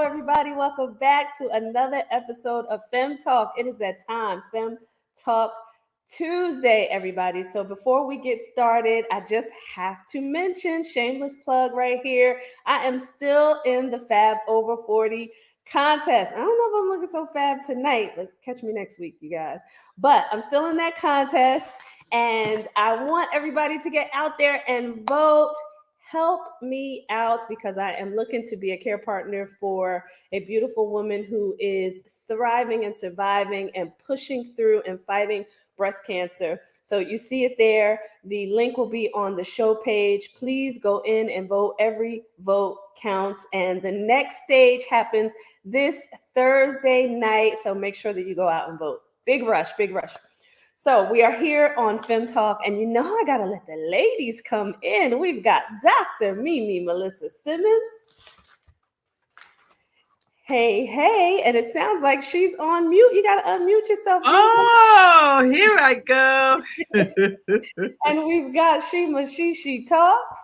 everybody. Welcome back to another episode of FEM Talk. It is that time, FEM Talk Tuesday, everybody. So before we get started, I just have to mention, shameless plug right here. I am still in the Fab Over 40 contest. I don't know if I'm looking so fab tonight. Let's catch me next week, you guys. But I'm still in that contest, and I want everybody to get out there and vote. Help me out because I am looking to be a care partner for a beautiful woman who is thriving and surviving and pushing through and fighting breast cancer. So you see it there. The link will be on the show page. Please go in and vote. Every vote counts. And the next stage happens this Thursday night. So make sure that you go out and vote. Big rush, big rush. So we are here on FEM Talk, and you know I gotta let the ladies come in. We've got Dr. Mimi Melissa Simmons. Hey, and it sounds like she's on mute. You gotta unmute yourself. Oh, here I go. And we've got Shima She Talks.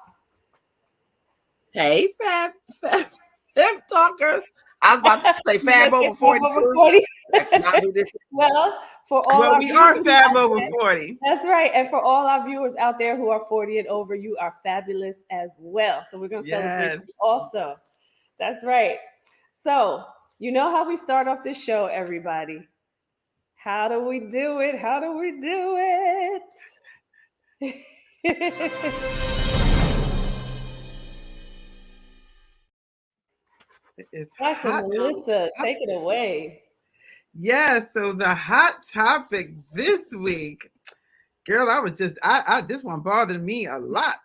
Hey, Fab Talkers. I was about to say Fab over 40. That's not who this is. Well, for all we are Fab over 40. That's right. And for all our viewers out there who are 40 and over, you are fabulous as well. So we're going to celebrate you also. That's right. So, you know how we start off this show, everybody. How do we do it? How do we do it? Dr. Melissa, take it away. Yeah, so the hot topic this week, girl, this one bothered me a lot.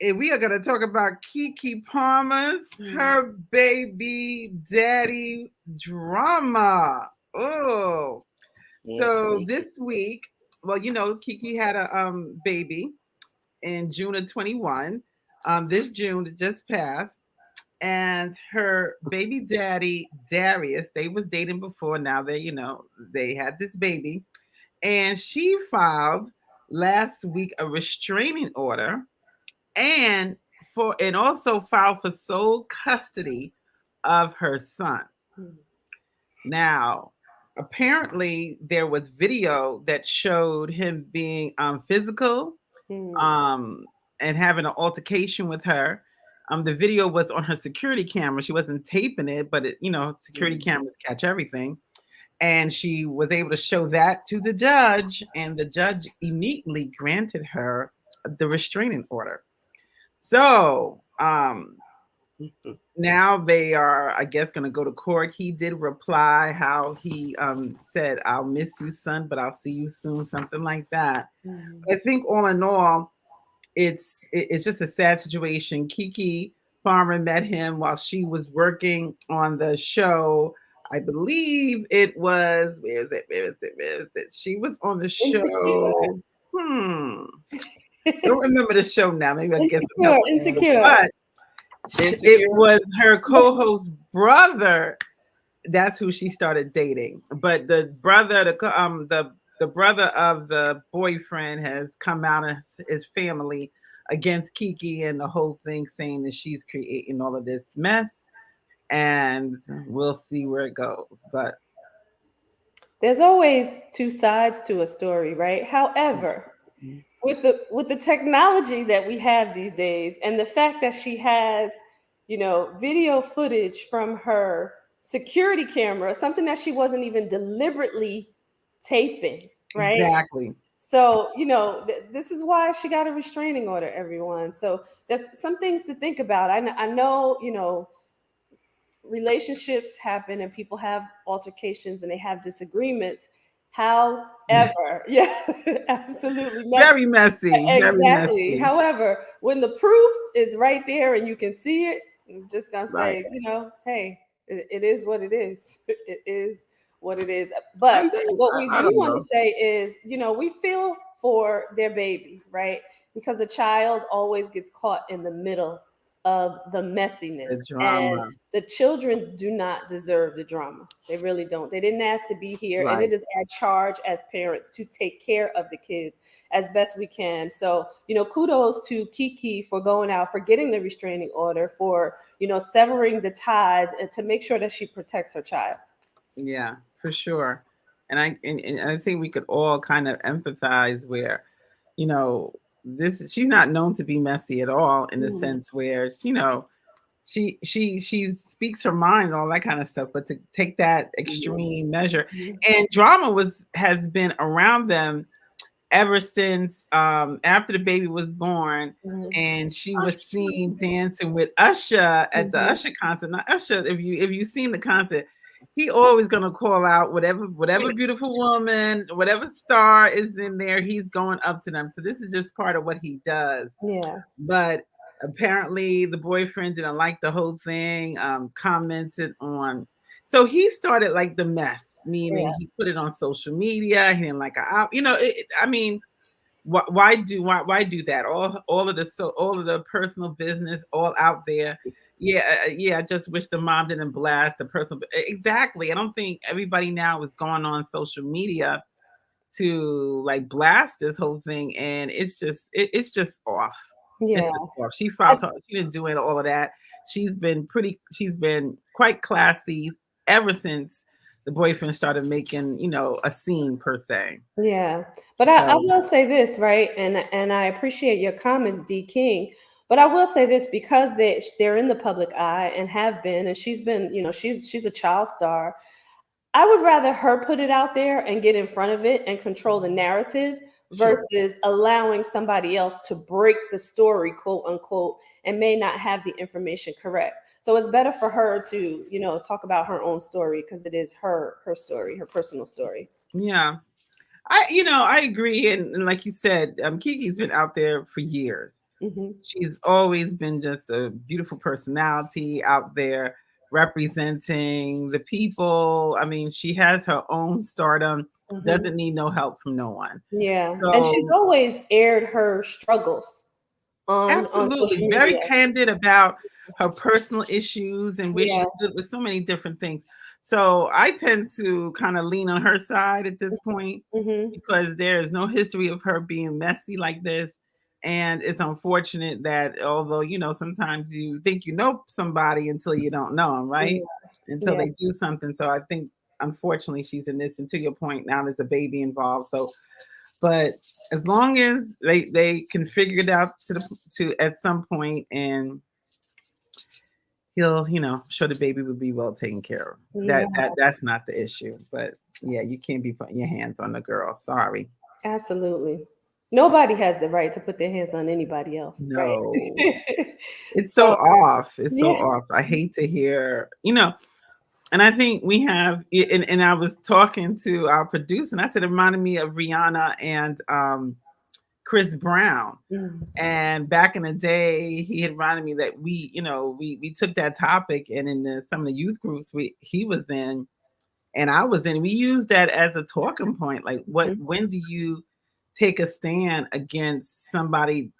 And we are going to talk about Keke Palmer's her baby daddy drama. Oh, so this week, well, you know, Keke had a baby in June of 21. This June just passed. And her baby daddy, Darius, they was dating before. Now they had this baby. And she filed last week a restraining order and also filed for sole custody of her son. Now, apparently there was video that showed him being physical and having an altercation with her. The video was on her security camera. She wasn't taping it, but security cameras catch everything. And she was able to show that to the judge, and the judge immediately granted her the restraining order. So now they are, I guess, going to go to court. He did reply how he said, "I'll miss you, son, but I'll see you soon," something like that. I think all in all, it's just a sad situation. Keke Palmer met him while she was working on the show. I believe it was, where is it? She was on the show. I don't remember the show now. Maybe I guess Insecure. But it was her co-host brother. That's who she started dating. But the brother, the brother of the boyfriend has come out as his family against Keke and the whole thing, saying that she's creating all of this mess, and we'll see where it goes. But there's always two sides to a story, right? However, with the technology that we have these days, and the fact that she has, video footage from her security camera, something that she wasn't even deliberately taping, right? Exactly. So, this is why she got a restraining order, everyone. So there's some things to think about. I know, relationships happen and people have altercations and they have disagreements. However, yeah, absolutely. Very messy. Exactly. Very messy. However, when the proof is right there and you can see it, I'm just going to say, hey, it is what it is. It is what it is. But what we do want to say is, we feel for their baby, right? Because a child always gets caught in the middle of the The messiness. And drama. the children do not deserve the drama. They really don't. They didn't ask to be here. And it Right. is our charge as parents to take care of the kids as best we can. So, kudos to Kiki for going out, for getting the restraining order, for, severing the ties, and to make sure that she protects her child. Yeah, for sure. And I think we could all kind of empathize where, you know, this she's not known to be messy at all in the Mhm. sense where, she speaks her mind and all that kind of stuff, but to take that extreme measure, Mhm. and drama was has been around them ever since after the baby was born, Mhm. and she was seen dancing with Usher at the Mhm. Usher concert. Now Usher, if you've seen the concert, he always gonna call out whatever beautiful woman, whatever star is in there, he's going up to them. So this is just part of what he does. Yeah. But apparently the boyfriend didn't like the whole thing, commented on. So he started like the mess, meaning Yeah. he put it on social media. He didn't like I mean, why do that? All of the personal business all out there. Yeah, yeah. I just wish the mom didn't blast the personal. Exactly. I don't think everybody now is going on social media to like blast this whole thing, and it's just off. Yeah. It's just off. I, She didn't do all of that. She's been quite classy ever since the boyfriend started making, a scene per se. Yeah, but I So will say this, right? And I appreciate your comments, D King. But I will say this, because they're in the public eye and have been, and she's been, she's a child star. I would rather her put it out there and get in front of it and control the narrative sure. versus allowing somebody else to break the story, quote unquote, and may not have the information correct. So it's better for her to, talk about her own story, because it is her story, her personal story. Yeah. I agree. And like you said, Kiki's been out there for years. Hmm. She's always been just a beautiful personality out there representing the people. I mean, she has her own stardom, Hmm. doesn't need no help from no one. Yeah, and she's So, always aired her struggles on absolutely social very media. candid about her personal issues and where Yeah. she stood with so many different things. So, I tend to kind of lean on her side at this point Hmm. because there is no history of her being messy like this. And it's unfortunate that although, sometimes you think you know somebody until you don't know them, right? Yeah. Until Yeah. they do something. So I think unfortunately she's in this. And to your point, now there's a baby involved. So, but as long as they can figure it out to at some point, and he'll, sure the baby will be well taken care of. Yeah. That's not the issue. But yeah, you can't be putting your hands on the girl. Sorry. Absolutely. Nobody has the right to put their hands on anybody else, right? No. It's so So off. It's so yeah. off. I hate to hear, and I think we have, and I was talking to our producer, and I said it reminded me of Rihanna and Chris Brown. Mm. And back in the day, he had reminded me that we took that topic, and in some of the youth groups he was in, and I was in, we used that as a talking point. Like, Mhm. when do you take a stand against somebody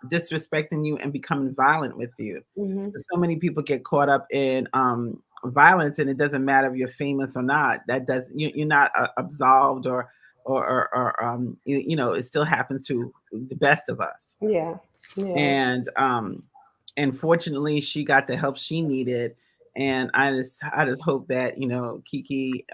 disrespecting you and becoming violent with you? Mhm. So many people get caught up in violence, and it doesn't matter if you're famous or not. That does you're not absolved, or it still happens to the best of us. Yeah. Yeah. And fortunately she got the help she needed, and I just hope that Kiki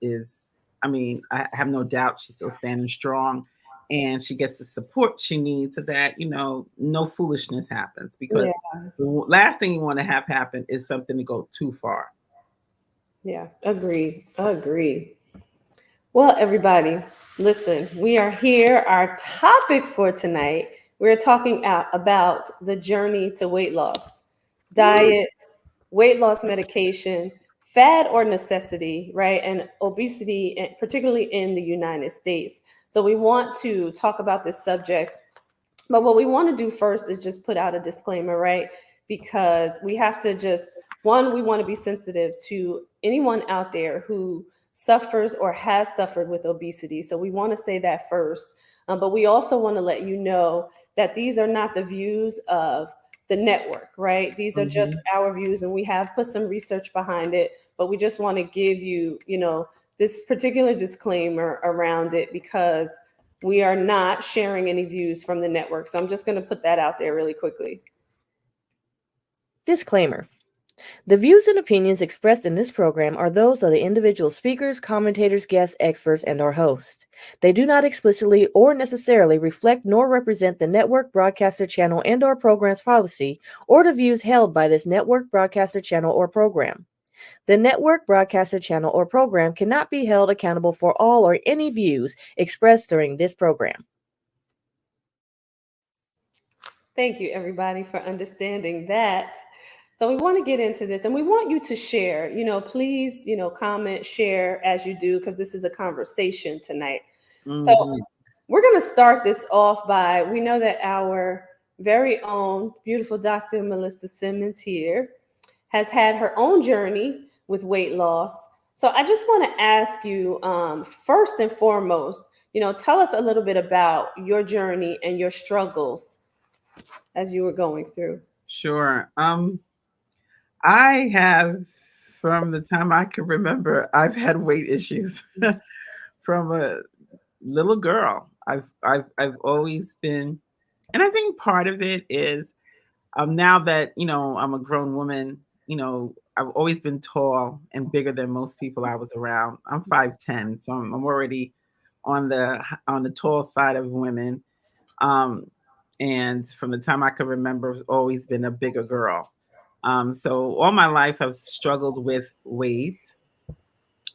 is, I mean, I have no doubt she's still standing strong, and she gets the support she needs so that no foolishness happens, because Yeah. the last thing you want to have happen is something to go too far. Yeah. Agree. Agree. Well, everybody, listen, we are here. Our topic for tonight, we're talking about the journey to weight loss, Woo. diets, weight loss medication, fad or necessity, right? And obesity, and particularly in the United States. So we want to talk about this subject, but what we want to do first is just put out a disclaimer, right? Because we have to just, one, we want to be sensitive to anyone out there who suffers or has suffered with obesity. So we want to say that 1st. But we also want to let you know that these are not the views of the network, right? These are just Mhm. our views, and we have put some research behind it, but we just want to give you, this particular disclaimer around it because we are not sharing any views from the network. So I'm just going to put that out there really quickly. Disclaimer. The views and opinions expressed in this program are those of the individual speakers, commentators, guests, experts, and our hosts. They do not explicitly or necessarily reflect nor represent the network broadcaster channel and/or program's policy or the views held by this network broadcaster channel or program. The network broadcaster channel or program cannot be held accountable for all or any views expressed during this program. Thank you, everybody, for understanding that. So we want to get into this, and we want you to share. Please, comment, share as you do, because this is a conversation tonight. So Mhm. we're going to start this off by, we know that our very own beautiful Dr. Melissa Simmons here has had her own journey with weight loss. So I just want to ask you, first and foremost, tell us a little bit about your journey and your struggles as you were going through. Sure. I have, from the time I can remember, I've had weight issues from a little girl. I've always been, and I think part of it is now that I'm a grown woman. I've always been tall and bigger than most people I was around. I'm 5'10", so I'm already on the tall side of women. Um, and from the time I can remember, I've always been a bigger girl. So all my life I've struggled with weight.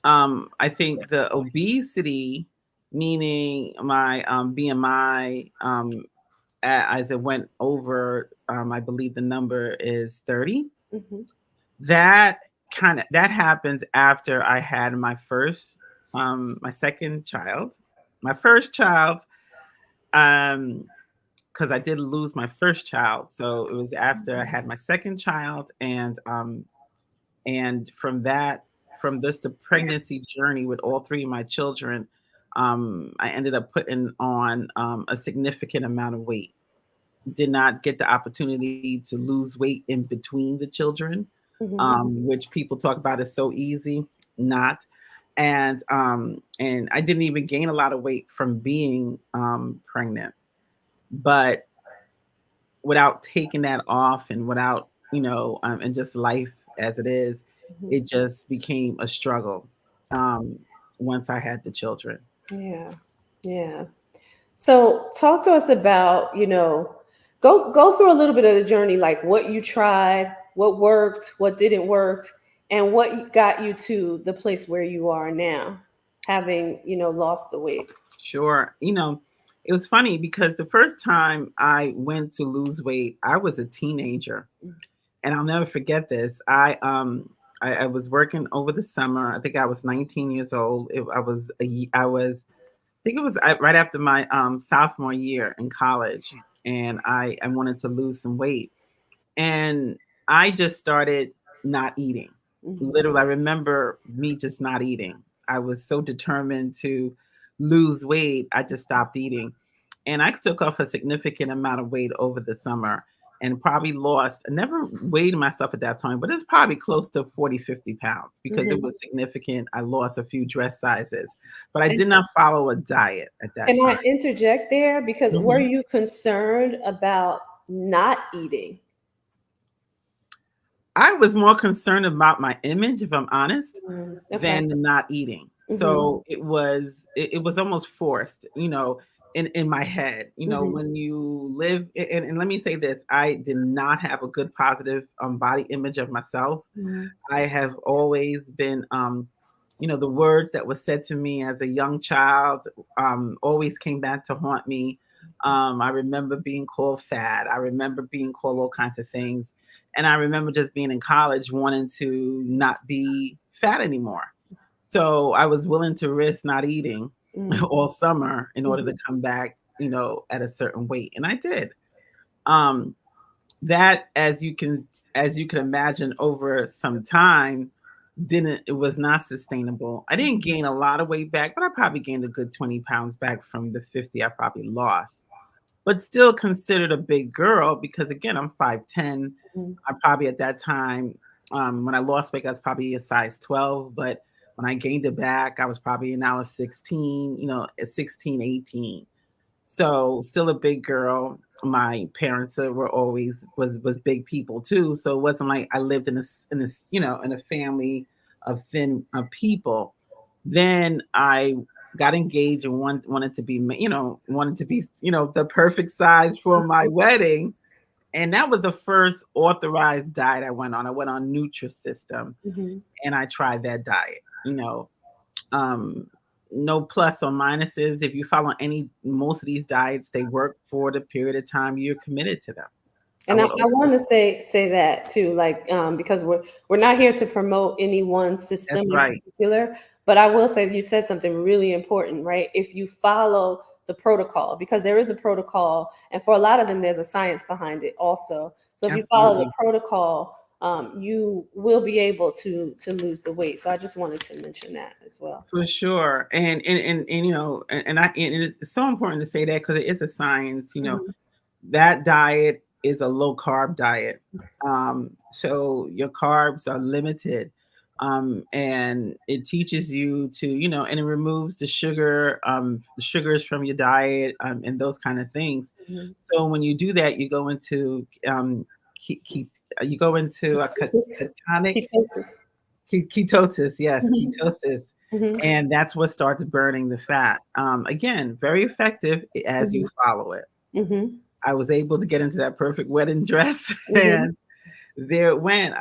I think the obesity, meaning my BMI, as it went over, I believe the number is 30. Mhm. That that happened after I had my second child. My first child, um, because I did lose my first child, so it was after I had my second child, and from this the pregnancy journey with all three of my children, I ended up putting on a significant amount of weight. Did not get the opportunity to lose weight in between the children, Mhm. which people talk about is so easy. Not. And I didn't even gain a lot of weight from being pregnant, but without taking that off and without and just life as it is, Mhm. it just became a struggle um, once I had the children. Yeah. Yeah. So talk to us about, go through a little bit of the journey, like what you tried, what worked, what didn't work, and what got you to the place where you are now, having, lost the weight. Sure. It was funny because the first time I went to lose weight, I was a teenager, and I'll never forget this. I was working over the summer. I think I was 19 years old. I think it was right after my sophomore year in college, and I wanted to lose some weight, and I just started not eating. Mhm. Literally, I remember me just not eating. I was so determined to lose weight, I just stopped eating. And I took off a significant amount of weight over the summer and probably lost, I never weighed myself at that time, but it's probably close to 40, 50 pounds because it Mhm. was significant. I lost a few dress sizes, but I And did not follow a diet at that can time. I interject there? Because were Mhm. you concerned about not eating? I was more concerned about my image, if I'm honest, Okay. than the not eating. Hmm. So it was almost forced, in my head. Hmm. When you live, and let me say this, I did not have a good positive body image of myself. Hmm. I have always been, the words that was said to me as a young child always came back to haunt me. I remember being called fat. I remember being called all kinds of things. And I remember just being in college wanting to not be fat anymore. So I was willing to risk not eating Hmm. all summer in order to come back, at a certain weight. And I did. Um, that as you can imagine over some time didn't it was not sustainable. I didn't gain a lot of weight back, but I probably gained a good 20 pounds back from the 50 I probably lost. but still considered a big girl because again, I'm 5'10". Mhm. I probably at that time, when I lost weight, I was probably a size 12, but when I gained it back, I was probably now a 16, a 16, 18. So still a big girl. My parents were always was big people too. So it wasn't like I lived in this in a family of thin people. Then I got engaged and wanted to be wanted to be the perfect size for my wedding. And that was the first authorized diet I went on. I went on Nutrisystem Mhm. and I tried that diet. Um, no plus or minuses. If you follow most of these diets, they work for the period of time you're committed to them. I And I will want to say that too, like because we're not here to promote any one system That's in right. particular, but I will say you said something really important, right? If you follow the protocol, because there is a protocol, and for a lot of them, there's a science behind it also. So if you follow the Absolutely. protocol, you will be able to lose the weight. So I just wanted to mention that as well. For sure. And it's so important to say that because it is a science. Mhm. That diet is a low carb diet. So your carbs are limited. And it teaches you to, and it removes the sugars from your diet, and those kind of things. Mhm. So when you do that, you go into ke- ke- you go into a Ketosis. ketonic Ketosis. ketosis, yes, Mhm. ketosis. Mhm. And that's what starts burning the fat. Again, very effective as you Mhm. follow it. Mhm. I was able to get into that perfect wedding dress, Mhm. and there it went.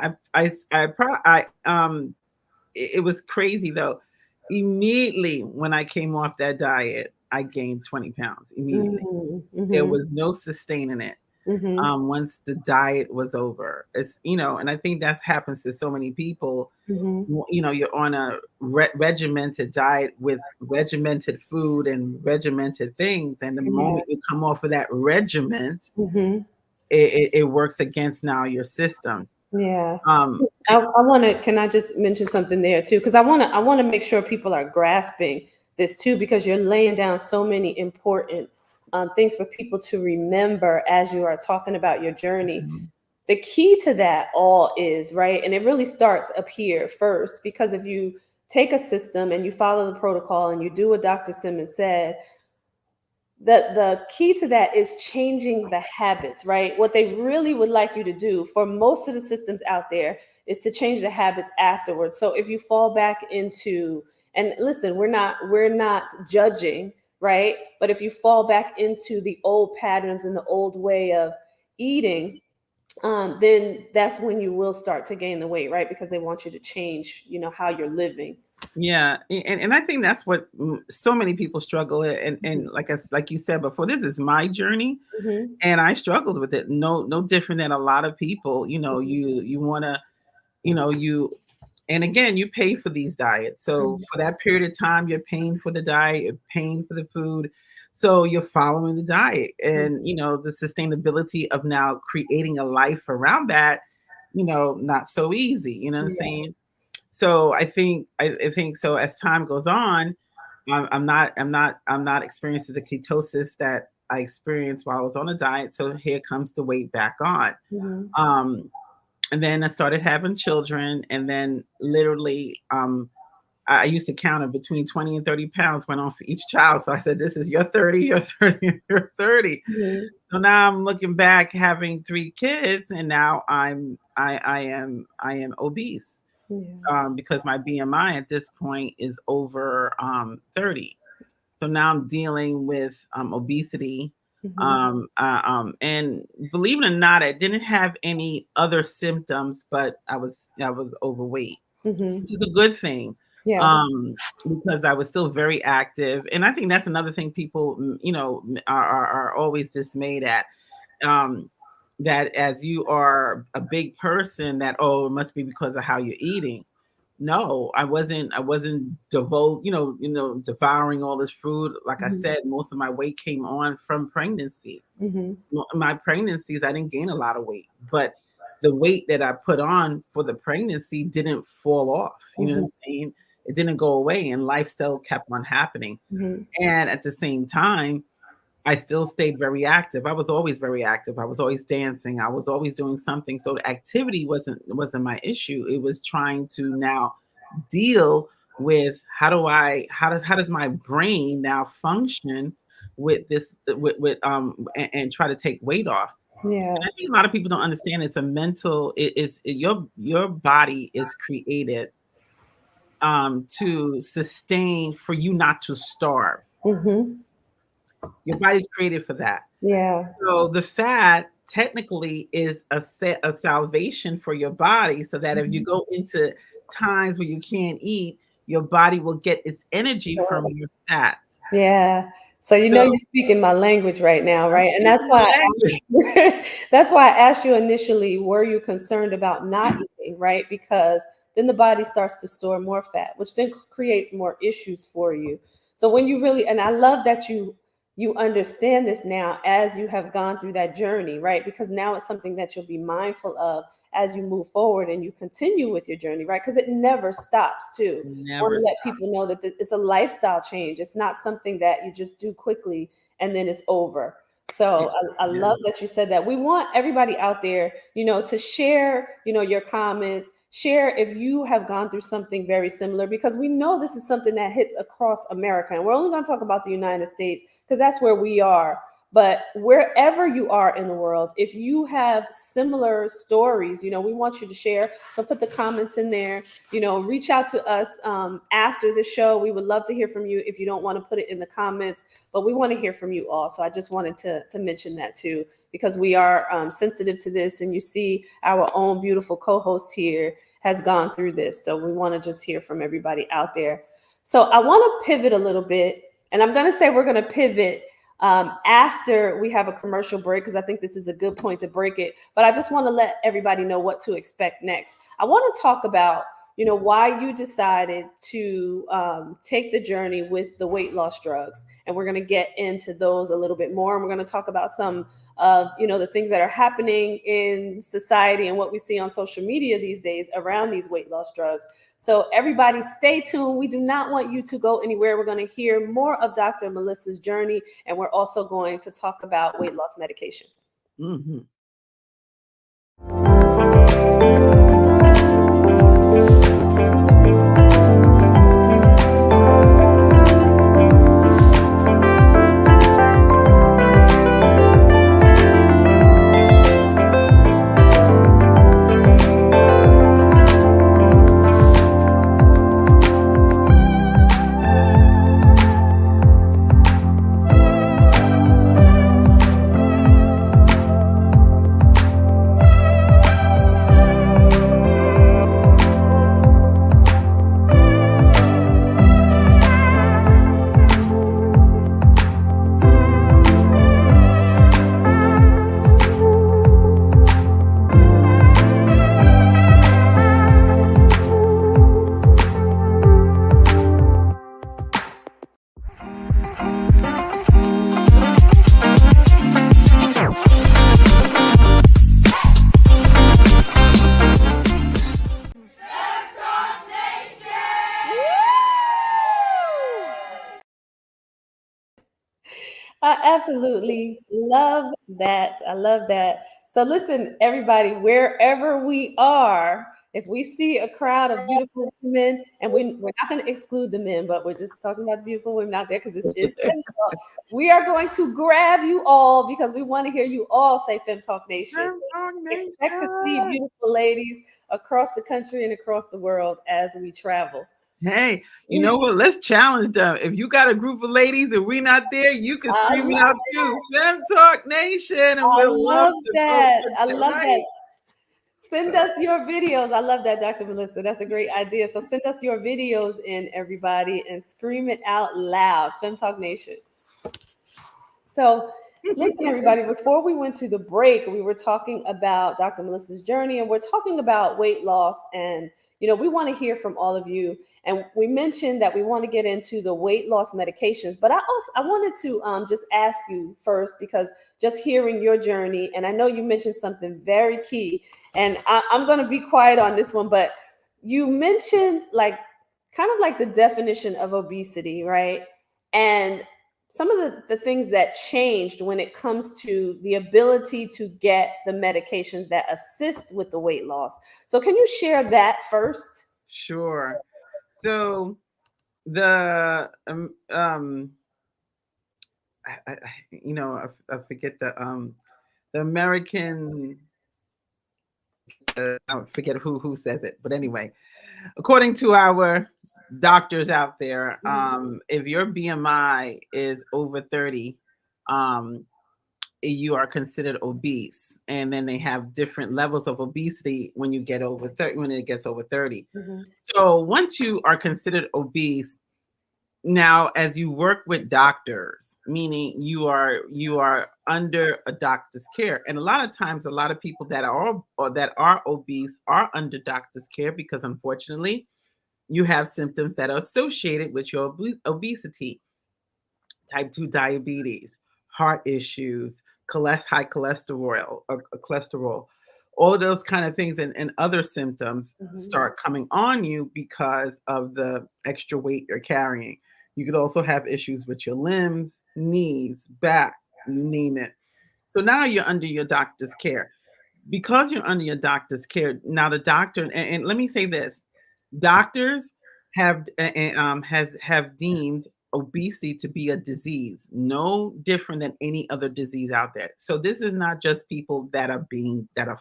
It was crazy though. Immediately when I came off that diet, I gained 20 pounds immediately. Mhm. There Mhm. was no sustaining it. Mhm. Once the diet was over, and I think that happens to so many people. Mhm. You're on a regimented diet with regimented food and regimented things, and the Yeah. moment you come off of that regiment, Mhm. it works against now your system. Yeah. um I want to. Can I just mention something there too? Because I want to make sure people are grasping this too, because you're laying down so many important things for people to remember as you are talking about your journey. The key to that all is right, and it really starts up here first, because if you take a system and you follow the protocol and you do what Dr. Simmons said, the key to that is changing the habits, right? What they really would like you to do for most of the systems out there is to change the habits afterwards. So if you fall back into, and listen, we're not judging, right? But if you fall back into the old patterns and the old way of eating, then that's when you will start to gain the weight, right? Because they want you to change, how you're living. Yeah, and I think that's what so many people struggle with. And like you said before, this is my journey, Hmm. and I struggled with it. No different than a lot of people. You want to, you and again, you pay for these diets. So Hmm. for that period of time, you're paying for the diet, you're paying for the food. So you're following the diet, and the sustainability of now creating a life around that, not so easy. You know what I'm Yeah. saying? So I think so as time goes on, I'm not experiencing the ketosis that I experienced while I was on a diet. So here comes the weight back on. Hmm. Um, and then I started having children, and then literally, I used to count it between 20 and 30 pounds went on for each child. So I said, this is your 30, your 30, your 30. Hmm. So now I'm looking back having three kids, and now I am obese, Yeah. because my BMI at this point is over 30. So now I'm dealing with obesity. Hmm. And believe it or not, I didn't have any other symptoms, but I was overweight, Hmm. which is a good thing, Yeah. because I was still very active. And I think that's another thing people, are always dismayed at. Um, that as you are a big person, that it must be because of how you're eating. No, I wasn't devouring all this food. Like I Hmm. said, most of my weight came on from pregnancy. Hmm. My pregnancies, I didn't gain a lot of weight, but the weight that I put on for the pregnancy didn't fall off. You know what Hmm. I'm saying? It didn't go away, and lifestyle kept on happening. Hmm. And at the same time, I still stayed very active. I was always very active. I was always dancing. I was always doing something. So the activity wasn't my issue. It was trying to now deal with how does my brain now function with this and try to take weight off. Yeah. And I think a lot of people don't understand it's a mental your body is created to sustain for you not to starve. Mm-hmm. Your body's created for that. Yeah. So the fat technically is a salvation for your body so that if you Mhm. go into times where you can't eat, your body will get its energy from Sure. your fats. Yeah. So you know So you're speaking my language right now, I'm right? And that's speaking why your I language. that's why I asked you initially, were you concerned about not eating, right? Because then the body starts to store more fat, which then creates more issues for you. So when you really, and I love that you understand this now as you have gone through that journey, right? Because now it's something that you'll be mindful of as you move forward and you continue with your journey, right? Because it never stops, too. I want Never to let stop. people know that it's a lifestyle change. It's not something that you just do quickly and then it's over. So It I love never. that you said that. We want everybody out there, to share, your comments, share if you have gone through something very similar, because we know this is something that hits across America. And we're only going to talk about the United States because that's where we are. But wherever you are in the world, if you have similar stories, we want you to share. So put the comments in there, reach out to us after the show. We would love to hear from you if you don't want to put it in the comments, but we want to hear from you all. So I just wanted to mention that too, because we are sensitive to this. And you see our own beautiful co-host here has gone through this. So we want to just hear from everybody out there. So I want to pivot a little bit, and I'm going to say we're going to pivot after we have a commercial break, because I think this is a good point to break it. But I just want to let everybody know what to expect next. I want to talk about, why you decided to take the journey with the weight loss drugs. And we're going to get into those a little bit more. And we're going to talk about some of, the things that are happening in society and what we see on social media these days around these weight loss drugs. So everybody stay tuned. We do not want you to go anywhere. We're going to hear more of Dr. Melissa's journey, and we're also going to talk about weight loss medication. Mhm. I absolutely love that. I love that. So, listen, everybody, wherever we are, if we see a crowd of beautiful women, and we're not going to exclude the men, but we're just talking about the beautiful women out there because this is Fem Talk. We are going to grab you all because we want to hear you all say Fem Talk Nation. Fem Talk Expect to see Nation. beautiful ladies across the country and across the world as we travel. Hey, you know what? Let's challenge them. If you got a group of ladies and we're not there, you can I scream it love out too. Fem Talk Nation, and I we'll love love to go that. put I that love that. right. Send us your videos. I love that, Dr. Melissa. That's a great idea. So send us your videos in, everybody, and scream it out loud. Fem Talk Nation. So, listen, everybody, before we went to the break, we were talking about Dr. Melissa's journey, and we're talking about weight loss. And, we want to hear from all of you. And we mentioned that we want to get into the weight loss medications. But I wanted to just ask you first, because just hearing your journey, and I know you mentioned something very key, and I'm going to be quiet on this one, but you mentioned like kind of like the definition of obesity, right? And some of the things that changed when it comes to the ability to get the medications that assist with the weight loss. So can you share that first? Sure. So the I forget the American, I forget who says it, but anyway, according to our doctors out there, if your BMI is over 30, um, you are considered obese. And then they have different levels of obesity when you get over 30, when it gets over 30. Mm-hmm. So once you are considered obese, now as you work with doctors, meaning you are under a doctor's care, and a lot of times a lot of people that are obese are under doctor's care because unfortunately you have symptoms that are associated with your obesity: type 2 diabetes, heart issues, high cholesterol, all of those kind of things, and other symptoms Mm-hmm. start coming on you because of the extra weight you're carrying. You could also have issues with your limbs, knees, back, you name it. So now you're under your doctor's care. Because you're under your doctor's care, now the doctor, and let me say this, doctors have deemed obesity to be a disease, no different than any other disease out there. So this is not just people that are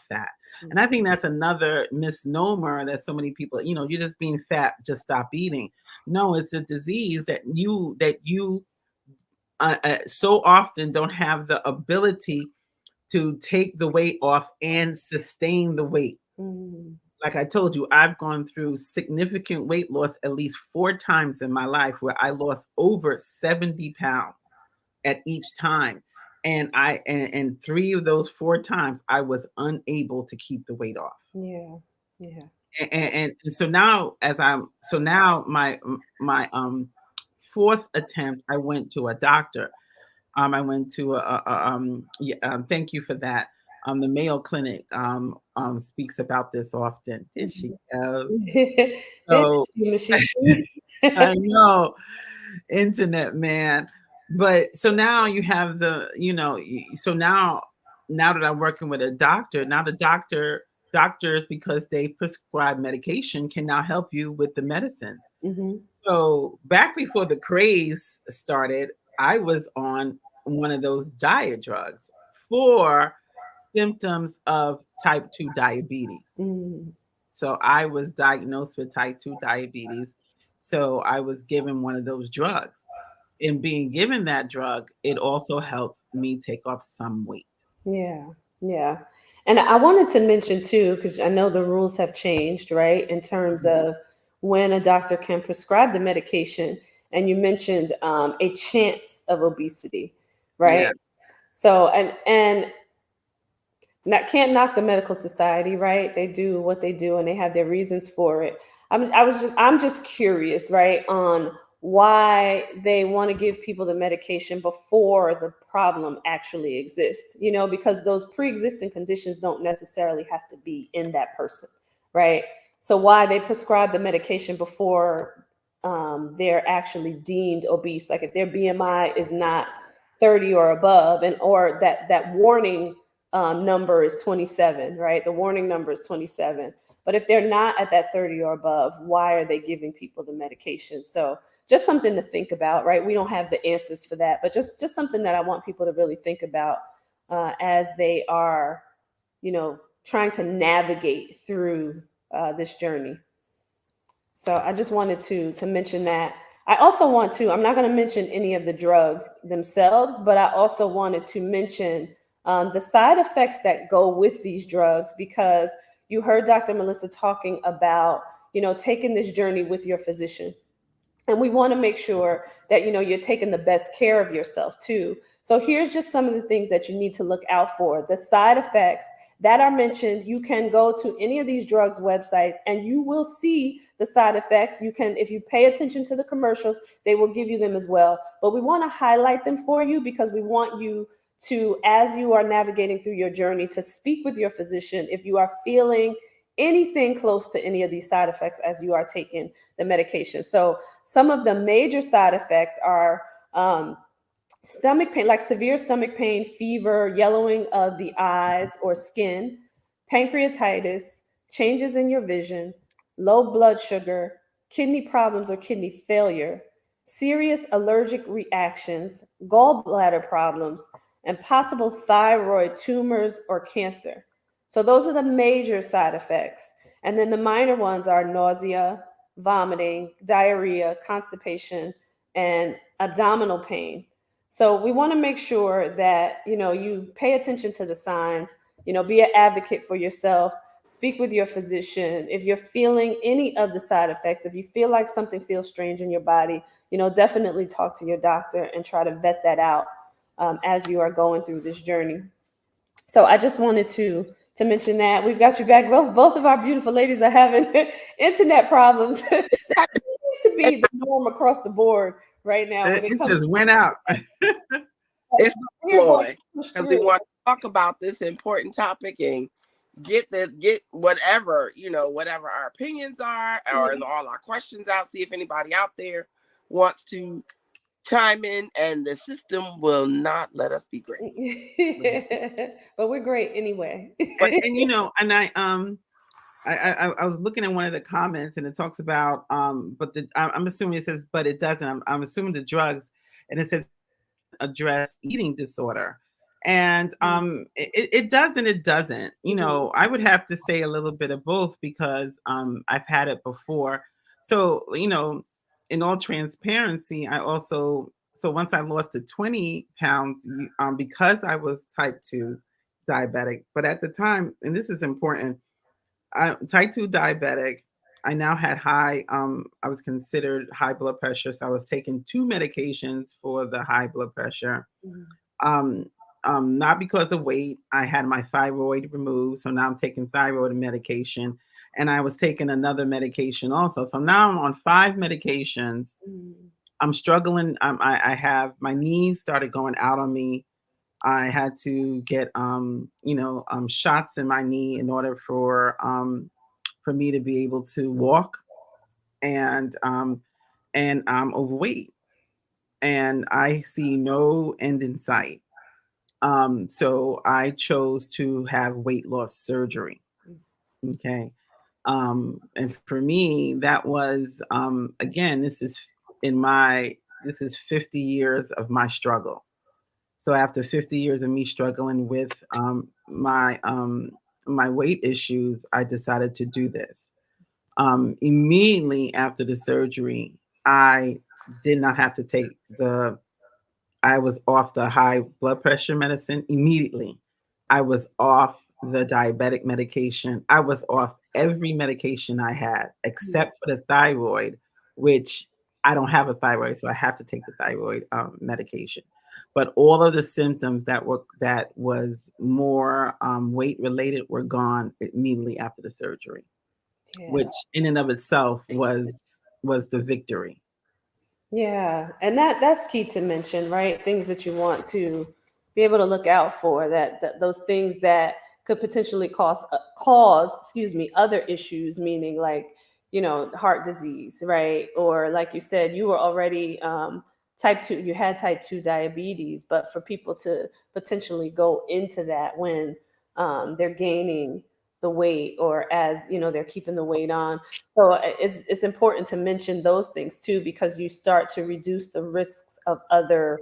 fat. And I think that's another misnomer that so many people, you're just being fat, just stop eating. No, it's a disease that you so often don't have the ability to take the weight off and sustain the weight. Mm-hmm. Like I told you, I've gone through significant weight loss at least 4 times in my life where I lost over 70 pounds at each time. And 3 of those 4 times I was unable to keep the weight off. Yeah. Yeah. And so now my fourth attempt, I went to a doctor. I went to yeah, thank you for that. The Mayo Clinic speaks about this often. There she goes. So Machine. I know, internet man. But so now you have so now that I'm working with a doctor, now doctors, because they prescribe medication, can now help you with the medicines. Mm-hmm. So back before the craze started, I was on one of those diet drugs for symptoms of type 2 diabetes. Mm-hmm. So I was diagnosed with type 2 diabetes. So I was given one of those drugs. In being given that drug, it also helped me take off some weight. Yeah, yeah. And I wanted to mention too, because I know the rules have changed, right, in terms Mhm. of when a doctor can prescribe the medication. And you mentioned a chance of obesity, right? Yeah. So, and not can't knock the medical society, right? They do what they do and they have their reasons for it. I'm just curious, right, on why they want to give people the medication before the problem actually exists, because those pre-existing conditions don't necessarily have to be in that person, right? So why they prescribe the medication before they're actually deemed obese, like if their BMI is not 30 or above, and or that warning number is 27, right? The warning number is 27. But if they're not at that 30 or above, why are they giving people the medication? So just something to think about, right? We don't have the answers for that, but just something that I want people to really think about as they are, trying to navigate through this journey. So I just wanted to mention that. I also want to, I'm not going to mention any of the drugs themselves, but I also wanted to mention the side effects that go with these drugs, because you heard Dr. Melissa talking about, taking this journey with your physician. And we want to make sure that you're taking the best care of yourself too. So here's just some of the things that you need to look out for. The side effects that are mentioned, you can go to any of these drugs websites and you will see the side effects. You can, if you pay attention to the commercials, they will give you them as well. But we want to highlight them for you because we want you to, as you are navigating through your journey, to speak with your physician if you are feeling anything close to any of these side effects as you are taking the medication. So some of the major side effects are Stomach pain, like severe stomach pain, fever, yellowing of the eyes or skin, pancreatitis, changes in your vision, low blood sugar, kidney problems or kidney failure, serious allergic reactions, gallbladder problems, and possible thyroid tumors or cancer. So, those are the major side effects. And then the minor ones are nausea, vomiting, diarrhea, constipation, and abdominal pain. So we want to make sure that, you pay attention to the signs, be an advocate for yourself, speak with your physician. If you're feeling any of the side effects, if you feel like something feels strange in your body, definitely talk to your doctor and try to vet that out as you are going through this journey. So I just wanted to mention that we've got you back. Both of our beautiful ladies are having internet problems. That seems to be the norm across the board right now when it It comes just went out. It's we're going to Floyd, push because we through. want to talk about this important topic and get whatever, whatever our opinions are, or all our questions out. See if anybody out there wants to chime in, and the system will not let us be great. But we're great anyway. And I was looking at one of the comments and it talks about but I'm assuming it says but it doesn't. I'm assuming the drugs, and it says address eating disorder. And it does and it doesn't. I would have to say a little bit of both because I've had it before. So, in all transparency, I also so once I lost to 20 pounds because I was type 2 diabetic. But at the time, and this is important, type 2 diabetic. I now had I was considered high blood pressure. So I was taking two medications for the high blood pressure. Um, not because of weight. I had my thyroid removed. So now I'm taking thyroid medication. And I was taking another medication also. So now I'm on 5 medications. I'm struggling. I have my knees started going out on me. I had to get shots in my knee in order for me to be able to walk, and I'm overweight and I see no end in sight. So I chose to have weight loss surgery. Okay. And for me, that was again, this is 50 years of my struggle. So after 50 years of me struggling with my weight issues, I decided to do this. Immediately after the surgery, I did not have to take I was off the high blood pressure medicine immediately. I was off the diabetic medication. I was off every medication I had except for the thyroid, which I don't have a thyroid, so I have to take the thyroid medication. But all of the symptoms that was more weight related were gone immediately after the surgery, Yeah. which in and of itself was the victory. Yeah, and that's key to mention, right? Things that you want to be able to look out for, that those things that could potentially excuse me, other issues, meaning like, heart disease, right? Or like you said, you were already type 2, you had type 2 diabetes, but for people to potentially go into that when they're gaining the weight, or as they're keeping the weight on. So it's important to mention those things too, because you start to reduce the risks of other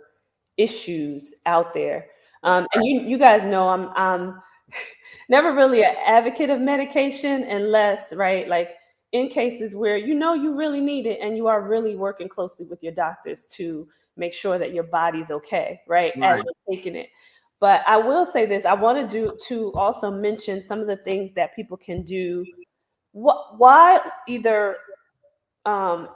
issues out there. And you guys know I'm never really an advocate of medication unless, right, like in cases where you really need it and you are really working closely with your doctors to make sure that your body's okay, right, as Right. you're taking it. But I will say this, I want to also mention some of the things that people can do why either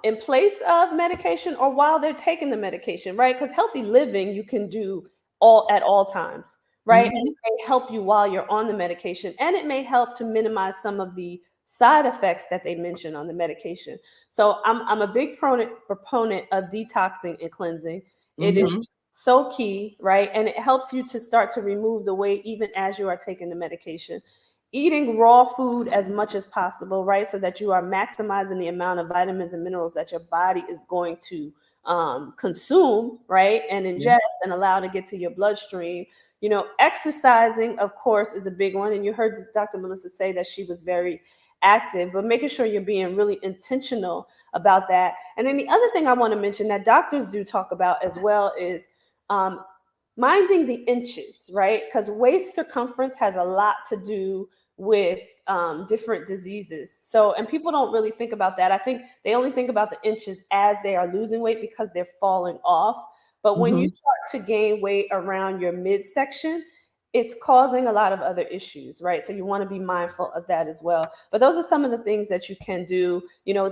in place of medication or while they're taking the medication, right? Because healthy living you can do all at all times, right? And Mhm. it may help you while you're on the medication, and it may help to minimize some of the side effects that they mention on the medication. So I'm a big proponent of detoxing and cleansing. It is Mhm. so key, right? And it helps you to start to remove the weight even as you are taking the medication. eating raw food as much as possible, right? So that you are maximizing the amount of vitamins and minerals that your body is going to consume, right? And ingest and allow to get to your bloodstream. Exercising, of course, is a big one. And you heard Dr. Melissa say that she was very active, but making sure you're being really intentional about that. And then the other thing I want to mention that doctors do talk about as well is um, minding the inches, right? Because waist circumference has a lot to do with different diseases. So, and people don't really think about that. I think they only think about the inches as they are losing weight because they're falling off. But when you start to gain weight around your midsection, it's causing a lot of other issues, right? So you want to be mindful of that as well. But those are some of the things that you can do.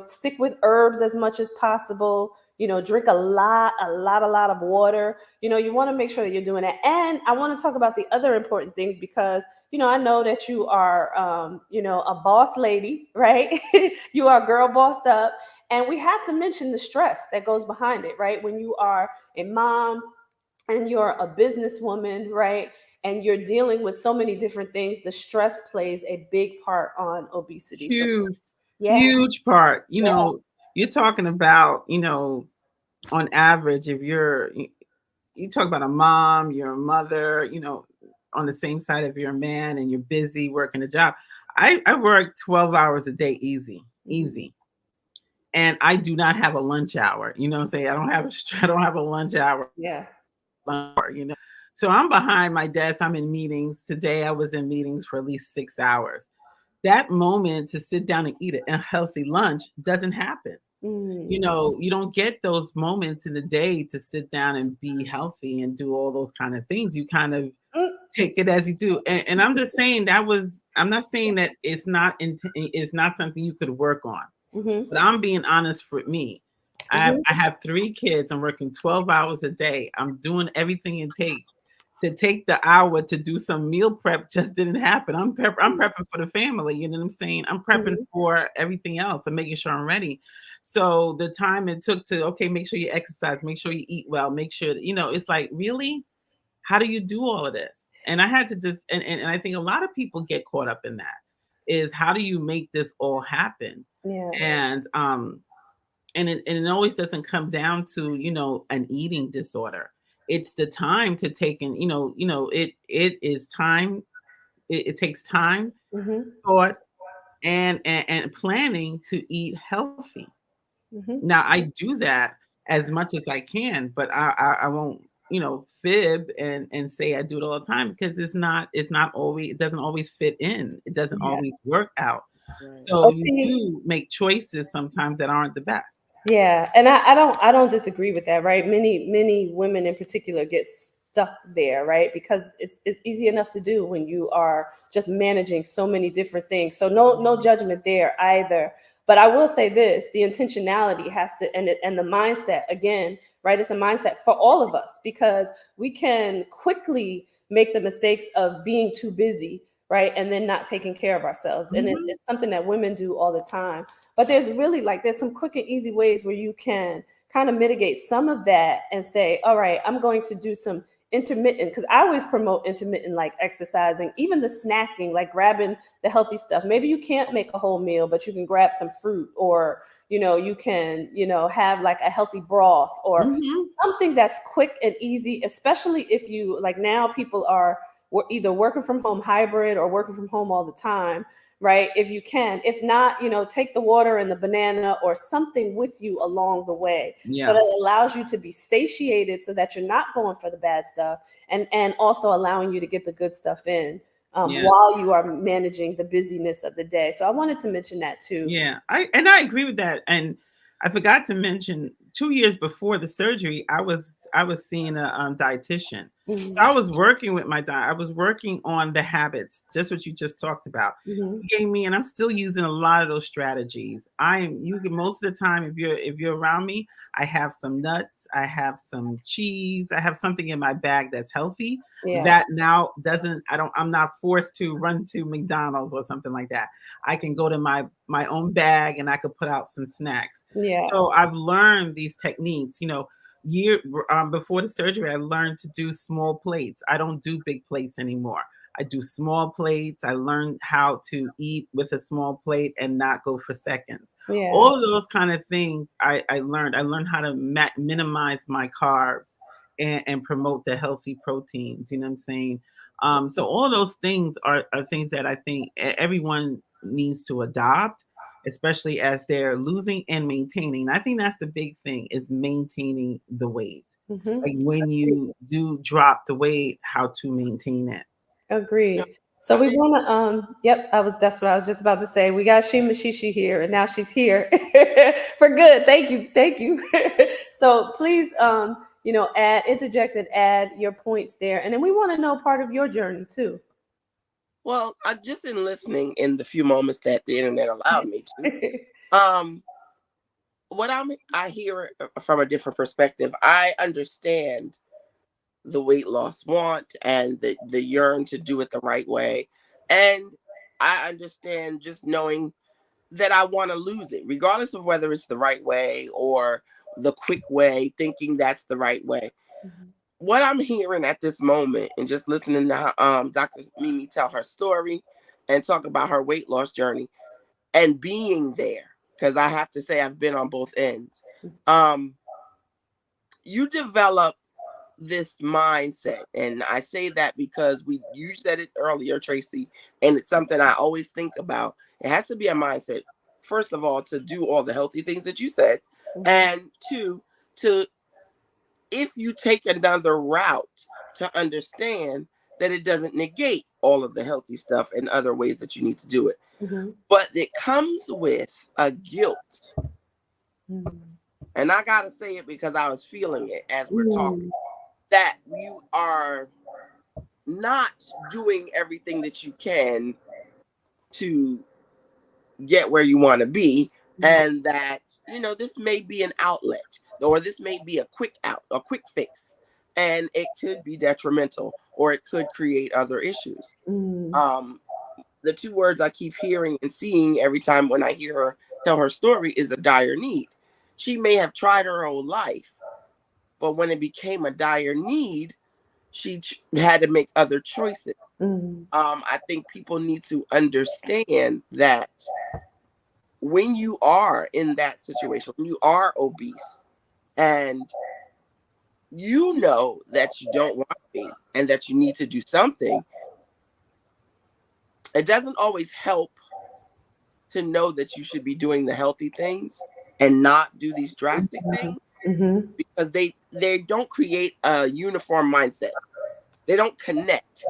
Stick with herbs as much as possible. Drink a lot of water. You want to make sure that you're doing that. And I want to talk about the other important things because, I know that you are, a boss lady, right? You are girl bossed up. And we have to mention the stress that goes behind it, right? When you are a mom and you're a businesswoman, right? And you're dealing with so many different things, the stress plays a big part on obesity. So, Huge, yeah. huge part. Yeah. You're talking about, on average, if you talk about a mom, you're a mother, on the same side of your man and you're busy working a job. I work 12 hours a day, easy. And I do not have a lunch hour. You know what I'm saying? I don't have a lunch hour. Yeah. So I'm behind my desk. I'm in meetings. Today I was in meetings for at least 6 hours. That moment to sit down and eat a healthy lunch doesn't happen. You don't get those moments in the day to sit down and be healthy and do all those kind of things. You kind of take it as you do. And I'm just saying I'm not saying that it's not something you could work on, but I'm being honest for me. I have 3 kids. I'm working 12 hours a day. I'm doing everything it takes. To take the hour to do some meal prep just didn't happen. I'm prepping for the family. You know what I'm saying? I'm prepping for everything else. I'm making sure I'm ready. So the time it took to, make sure you exercise, make sure you eat well, make sure, it's like, really? How do you do all of this? And I had to just, and I think a lot of people get caught up in that is how do you make this all happen? Yeah. And it always doesn't come down to, an eating disorder. It's the time to take in, it is time. It takes time, thought, and planning to eat healthy. Now I do that as much as I can, but I won't, fib and say I do it all the time because it's not always, it doesn't always fit in. It doesn't always work out. Right. So you do make choices sometimes that aren't the best. Yeah, and I don't disagree with that, right? Many women in particular get stuck there, right? Because it's easy enough to do when you are just managing so many different things. So no judgment there either. But I will say this: the intentionality has to, and the mindset again, right? It's a mindset for all of us because we can quickly make the mistakes of being too busy, right, and then not taking care of ourselves, and it's something that women do all the time. But there's some quick and easy ways where you can kind of mitigate some of that and say, all right, I'm going to do some intermittent, because I always promote intermittent, like exercising, even the snacking, like grabbing the healthy stuff. Maybe you can't make a whole meal, but you can grab some fruit, or you can have like a healthy broth or something that's quick and easy, especially if you, like, now people are either working from home hybrid or working from home all the time, right? If you can, if not, take the water and the banana or something with you along the way. Yeah. So that it allows you to be satiated so that you're not going for the bad stuff, and also allowing you to get the good stuff in while you are managing the busyness of the day. So I wanted to mention that too. Yeah, I agree with that. And I forgot to mention 2 years before the surgery, I was seeing a dietitian. So I was working with my diet. I was working on the habits, just what you just talked about. He gave me, and I'm still using a lot of those strategies. Most of the time, if you're around me, I have some nuts, I have some cheese, I have something in my bag that's healthy. Yeah. That now I'm not forced to run to McDonald's or something like that. I can go to my own bag and I could put out some snacks. Yeah. So I've learned these techniques, before the surgery, I learned to do small plates. I don't do big plates anymore. I do small plates. I learned how to eat with a small plate and not go for seconds. Yeah. All of those kind of things I learned. I learned how to minimize my carbs and promote the healthy proteins. You know what I'm saying? So all those things are things that I think everyone needs to adopt, especially as they're losing and maintaining. I think that's the big thing, is maintaining the weight. Mm-hmm. Like when you do drop the weight, how to maintain it. Yeah. Agreed. So we want to yep, that's what I was just about to say. We got Shima Shishi here and now she's here for good. Thank you. Thank you. So please interject and add your points there. And then we want to know part of your journey too. Well, I just in listening in the few moments that the internet allowed me to, um, what I hear from a different perspective. I understand the weight loss want and the yearn to do it the right way, and I understand just knowing that I want to lose it, regardless of whether it's the right way or the quick way, thinking that's the right way. What I'm hearing at this moment and just listening to Dr. Mimi tell her story and talk about her weight loss journey and being there, because I have to say I've been on both ends. You develop this mindset, and I say that because you said it earlier, Tracy, and it's something I always think about. It has to be a mindset, first of all, to do all the healthy things that you said, and two, to if you take another route, to understand that it doesn't negate all of the healthy stuff and other ways that you need to do it. Mm-hmm. But it comes with a guilt. And I got to say it because I was feeling it as we're talking, that you are not doing everything that you can to get where you want to be. And that, this may be an outlet, or this may be a quick fix, and it could be detrimental, or it could create other issues. The two words I keep hearing and seeing every time when I hear her tell her story is a dire need. She may have tried her whole life, but when it became a dire need, she had to make other choices. I think people need to understand that when you are in that situation, when you are obese and you know that you don't want to be and that you need to do something, it doesn't always help to know that you should be doing the healthy things and not do these drastic things, because they don't create a uniform mindset. They don't connect.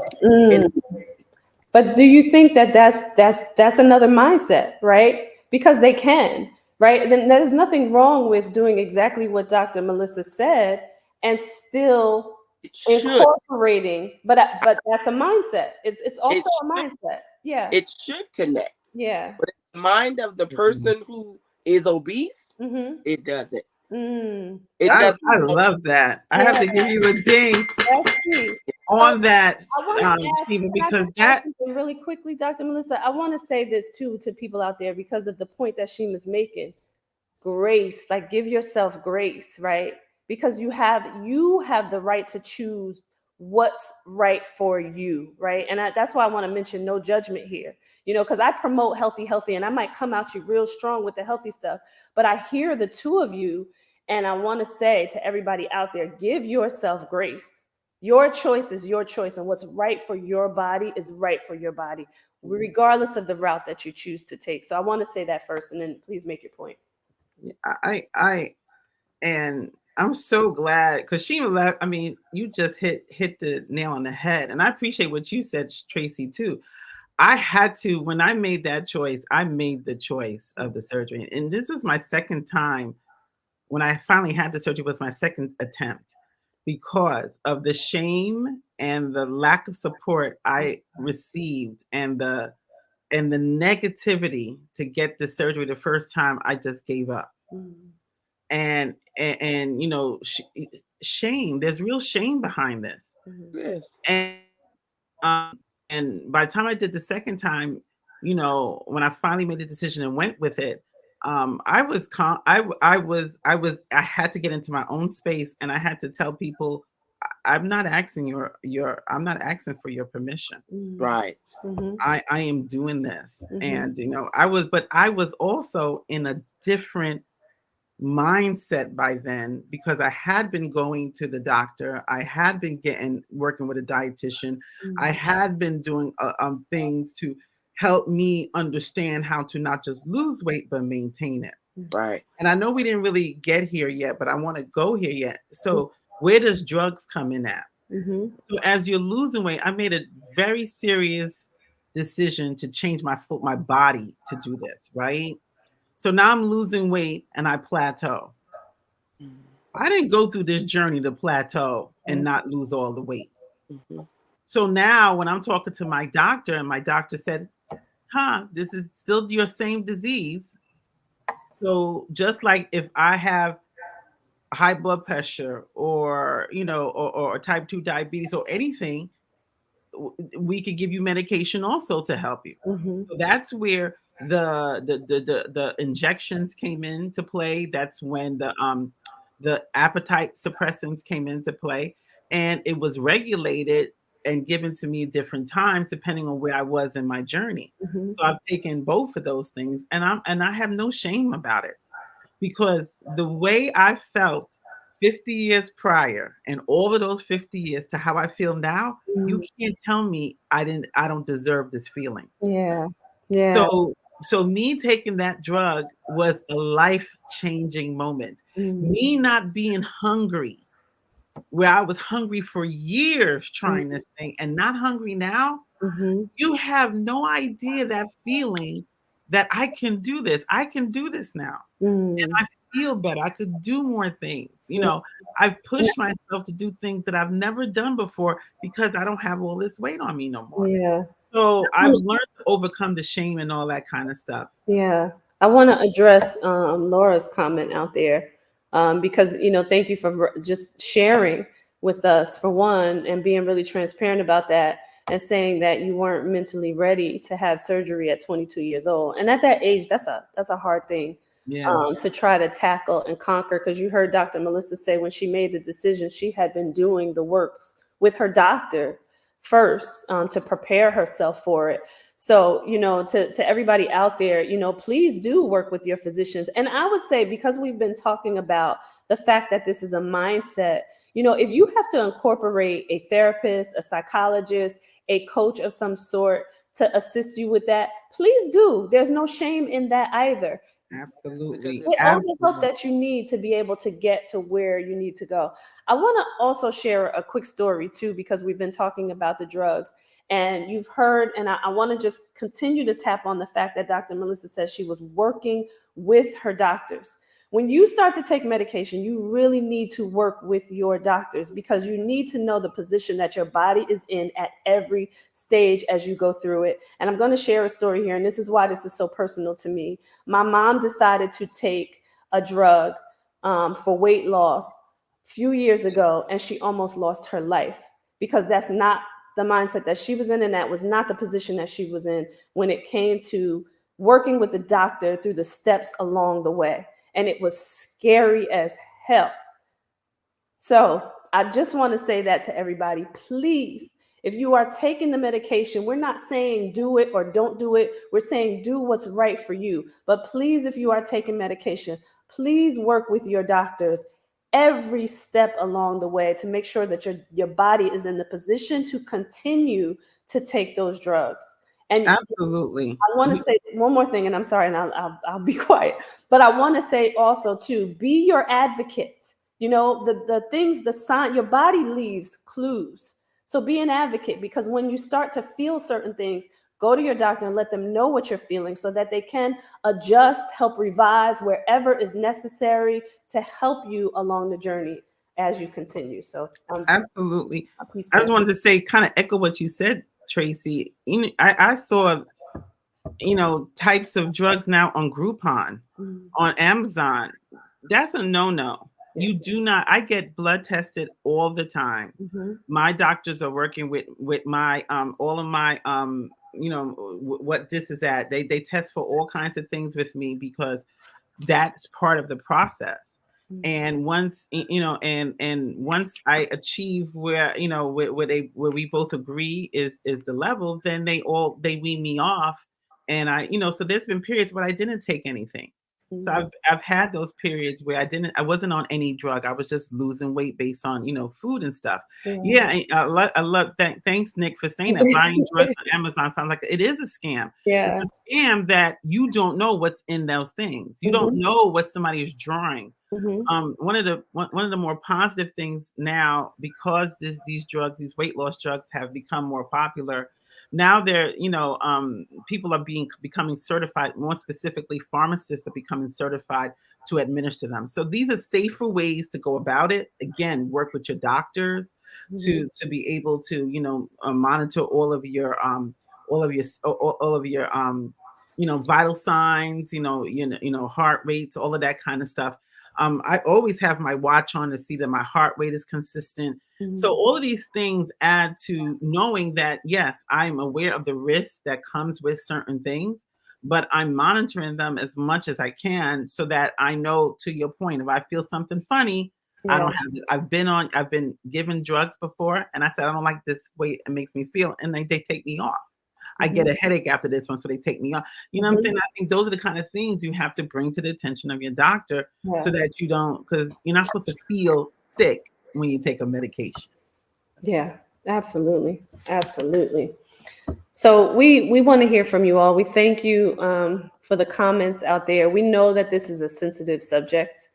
But do you think that that's another mindset, right? Because they can, right? Then there's nothing wrong with doing exactly what Dr. Melissa said and still It should. incorporating. But that's a mindset. It's also a mindset. Yeah. It should connect. Yeah. But in the mind of the person who is obese, it doesn't. It I doesn't. love that. I have to give you a ding That's key. on that, I want to ask, Shiva, can I because just ask that something really quickly, Dr. Melissa? I want to say this too to people out there because of the point that Shima's making. Grace, like give yourself grace, right? Because you have the right to choose what's right for you, right? And that's why I want to mention no judgment here, because I promote healthy, and I might come out you real strong with the healthy stuff, but I hear the two of you, and I want to say to everybody out there, give yourself grace. Your choice is your choice, and what's right for your body is right for your body, regardless of the route that you choose to take. So I want to say that first, and then please make your point. I and I'm so glad because Shima left. I mean, you just hit the nail on the head, and I appreciate what you said, Tracy, too. I had to, when I made that choice, I made the choice of the surgery, and this was my second time. When I finally had the surgery, was my second attempt because of the shame and the lack of support I received, and the negativity to get the surgery the first time. I just gave up. And shame, there's real shame behind this. Yes. And by the time I did the second time, when I finally made the decision and went with it, I was I had to get into my own space, and I had to tell people I'm not asking I'm not asking for your permission. Right. I am doing this. Mhm. And I was also in a different mindset by then because I had been going to the doctor. I had been working with a dietitian. I had been doing things to help me understand how to not just lose weight but maintain it. Right. And I know we didn't really get here yet, but I want to go here yet. So where does drugs come in at? So as you're losing weight, I made a very serious decision to change my body to do this, right? So now I'm losing weight and I plateau. I didn't go through this journey to plateau and not lose all the weight. Mhm. So now when I'm talking to my doctor and my doctor said, this is still your same disease. So just like if I have high blood pressure or, or type 2 diabetes or anything, we could give you medication also to help you. So that's where the injections came into play. That's when the appetite suppressants came into play, and it was regulated and given to me at different times depending on where I was in my journey. So I've taken both of those things, and I have no shame about it, because the way I felt 50 years prior and all of those 50 years to how I feel now, you can't tell me I don't deserve this feeling. Yeah. Yeah. So me taking that drug was a life-changing moment. Me not being hungry, where I was hungry for years trying this thing and not hungry now, you have no idea that feeling that I can do this. I can do this now. And I feel better. I could do more things. I've pushed myself to do things that I've never done before because I don't have all this weight on me no more. Yeah. So I've learned to overcome the shame and all that kind of stuff. Yeah, I want to address Laura's comment out there, because thank you for just sharing with us for one, and being really transparent about that, and saying that you weren't mentally ready to have surgery at 22 years old, and at that age, that's a hard thing Yeah. to try to tackle and conquer. Because you heard Dr. Melissa say when she made the decision, she had been doing the works with her doctor first, to prepare herself for it. So, to everybody out there, please do work with your physicians. And I would say, because we've been talking about the fact that this is a mindset, if you have to incorporate a therapist, a psychologist, a coach of some sort to assist you with that, please do. There's no shame in that either. Absolutely. Get all the help that you need to be able to get to where you need to go. I want to also share a quick story too, because we've been talking about the drugs, and you've heard, and I want to just continue to tap on the fact that Dr. Melissa says she was working with her doctors. When you start to take medication, you really need to work with your doctors, because you need to know the position that your body is in at every stage as you go through it. And I'm going to share a story here, and this is why this is so personal to me. My mom decided to take a drug for weight loss a few years ago, and she almost lost her life, because that's not the mindset that she was in, and that was not the position that she was in when it came to working with the doctor through the steps along the way. And it was scary as hell. So I just want to say that to everybody. Please, if you are taking the medication, we're not saying do it or don't do it. We're saying do what's right for you. But please, if you are taking medication, please work with your doctors every step along the way to make sure that your body is in the position to continue to take those drugs. And Absolutely. I want to say one more thing, and I'm sorry, and I'll be quiet. But I want to say also too, be your advocate. The things, the sign, your body leaves clues. So be an advocate, because when you start to feel certain things, go to your doctor and let them know what you're feeling so that they can adjust, help revise wherever is necessary to help you along the journey as you continue. So absolutely. I just wanted to say, kind of echo what you said, Tracy. I saw, types of drugs now on Groupon, on Amazon. That's a no-no. You do not. I get blood tested all the time. My doctors are working with my all of my what this is at. They test for all kinds of things with me, because that's part of the process. And once and once I achieve where where we both agree is the level, then they wean me off. And so there's been periods where I didn't take anything. So Mhm. I've had those periods where I wasn't on any drug. I was just losing weight based on food and stuff. Yeah. Yeah, I love that. Thanks, Nick, for saying that. Buying drugs on Amazon sounds like it is a scam. It's Yeah. a scam that you don't know what's in those things. You don't Mhm. know what somebody is drawing. Mhm. One of the more positive things now, because these drugs, these weight loss drugs, have become more popular. Now they're people are becoming certified. More specifically, pharmacists are becoming certified to administer them. So these are safer ways to go about it. Again, work with your doctors Mhm. to be able to monitor all of your vital signs, heart rates, all of that kind of stuff. I always have my watch on to see that my heart rate is consistent. So Mhm. all of these things add to knowing that yes, I'm aware of the risk that comes with certain things, but I'm monitoring them as much as I can so that I know, to your point, if I feel something funny, I Yeah. don't have it. I've been given drugs before, and I said I don't like this way it makes me feel, and they take me off. I get Mhm. a headache after this one, so they take me off. You know what I'm Mhm. saying? I think those are the kind of things you have to bring to the attention of your doctor so Yeah. that you don't, because you're not supposed to feel sick when you take a medication. Yeah. Absolutely. Absolutely. So we want to hear from you all. We thank you for the comments out there. We know that this is a sensitive subject,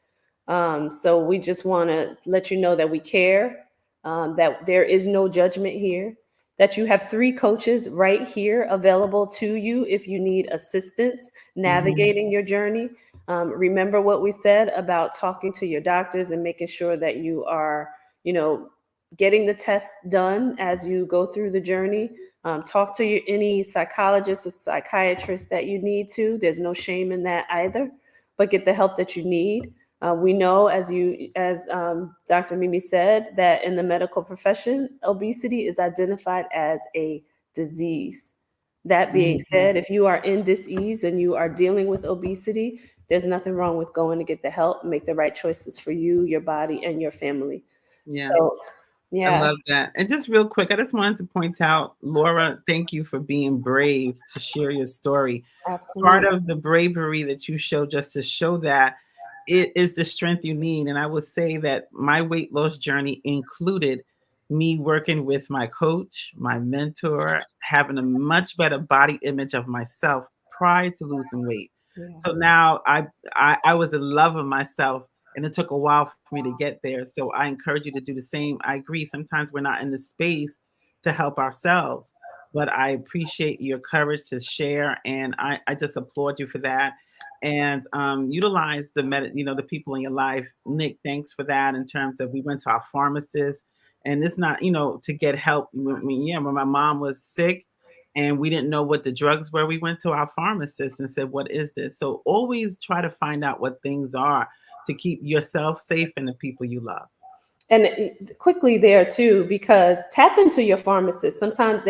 so we just want to let you know that we care, that there is no judgment here, that you have three coaches right here available to you if you need assistance Mhm. navigating your journey. Remember what we said about talking to your doctors and making sure that you are, you know, getting the tests done as you go through the journey. Talk to any psychologist or psychiatrist that you need to. There's no shame in that either, but get the help that you need. We know, as Dr. Mimi said, that in the medical profession, obesity is identified as a disease. That being Mhm. said, if you are in disease and you are dealing with obesity, there's nothing wrong with going to get the help, make the right choices for you, your body, and your family. Yes. So, I yeah, love that. And just real quick, I just wanted to point out, Laura, thank you for being brave to share your story. Part absolutely. of the bravery that you show, just to show that it is the strength you need. And I would say that my weight loss journey included me working with my coach, my mentor, having a much better body image of myself prior to losing weight. Yeah. So now I was in love with myself, and it took a while for me to get there. So I encourage you to do the same. I agree. Sometimes we're not in the space to help ourselves, but I appreciate your courage to share, and I just applaud you for that. And utilize the people in your life. Nick, thanks for that. In terms of, we went to our pharmacist, and it's not to get help. When my mom was sick and we didn't know what the drugs were, we went to our pharmacist and said, "What is this?" So always try to find out what things are to keep yourself safe and the people you love. And quickly there too, because tap into your pharmacist. Sometimes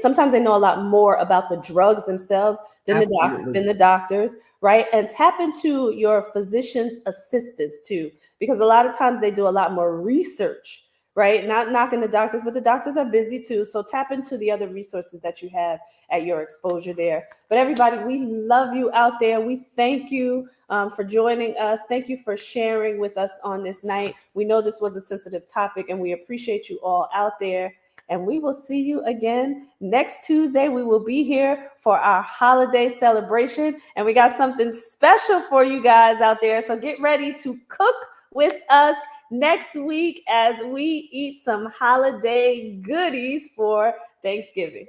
sometimes they know a lot more about the drugs themselves than Absolutely. the doctors, right? And tap into your physician's assistants too, because a lot of times they do a lot more research, right? Not knocking the doctors, but the doctors are busy too. So tap into the other resources that you have at your exposure there. But everybody, we love you out there. We thank you for joining us. Thank you for sharing with us on this night. We know this was a sensitive topic, and we appreciate you all out there. And we will see you again next Tuesday. We will be here for our holiday celebration, and we got something special for you guys out there. So get ready to cook with us next week as we eat some holiday goodies for Thanksgiving.